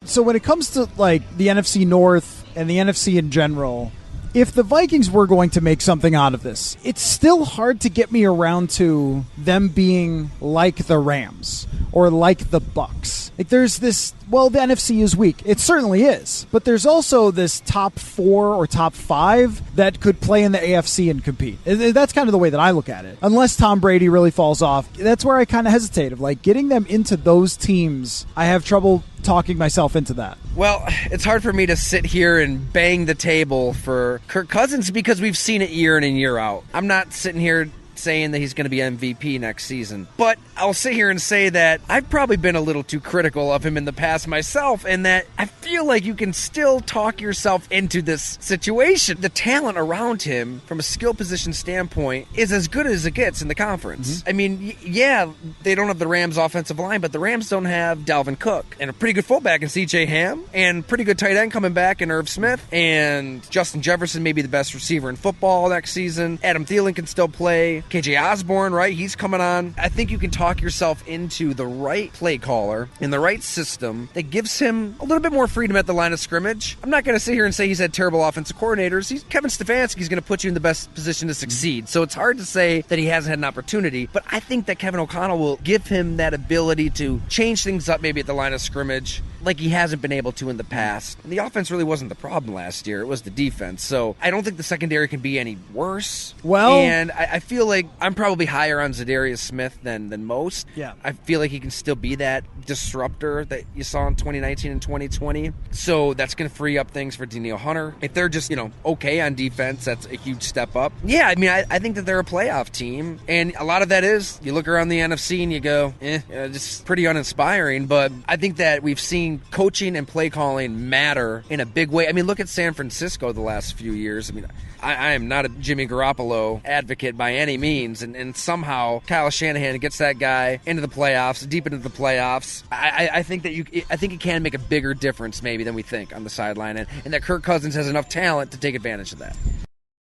So when it comes to like the NFC North and the NFC in general, if the Vikings were going to make something out of this, it's still hard to get me around to them being like the Rams or like the Bucks. Like there's this, well, the NFC is weak. It certainly is. But there's also this top 4 or top 5 that could play in the AFC and compete. That's kind of the way that I look at it. Unless Tom Brady really falls off, that's where I kind of hesitate. Of like getting them into those teams, I have trouble talking myself into that. Well, it's hard for me to sit here and bang the table for Kirk Cousins because we've seen it year in and year out. I'm not sitting here saying that he's going to be MVP next season. But I'll sit here and say that I've probably been a little too critical of him in the past myself, and that I feel like you can still talk yourself into this situation. The talent around him, from a skill position standpoint, is as good as it gets in the conference. I mean, yeah, they don't have the Rams' offensive line, but the Rams don't have Dalvin Cook, and a pretty good fullback in C.J. Ham, and pretty good tight end coming back in Irv Smith, and Justin Jefferson may be the best receiver in football next season. Adam Thielen can still play. KJ Osborne, right? He's coming on. I think you can talk yourself into the right play caller in the right system that gives him a little bit more freedom at the line of scrimmage. I'm not going to sit here and say he's had terrible offensive coordinators. Kevin Stefanski's going to put you in the best position to succeed. So it's hard to say that he hasn't had an opportunity, but I think that Kevin O'Connell will give him that ability to change things up maybe at the line of scrimmage like he hasn't been able to in the past. And the offense really wasn't the problem last year. It was the defense. So I don't think the secondary can be any worse. Well, and I feel like I'm probably higher on Zadarius Smith than most. Yeah. I feel like he can still be that disruptor that you saw in 2019 and 2020. So that's going to free up things for Danielle Hunter. If they're just, okay on defense, that's a huge step up. Yeah, I mean, I think that they're a playoff team. And a lot of that is, you look around the NFC and you go, just pretty uninspiring. But I think that we've seen coaching and play calling matter in a big way. I mean, look at San Francisco the last few years. I mean, I am not a Jimmy Garoppolo advocate by any means, and somehow Kyle Shanahan gets that guy into the playoffs, deep into the playoffs. I think that it can make a bigger difference maybe than we think on the sideline, and that Kirk Cousins has enough talent to take advantage of that.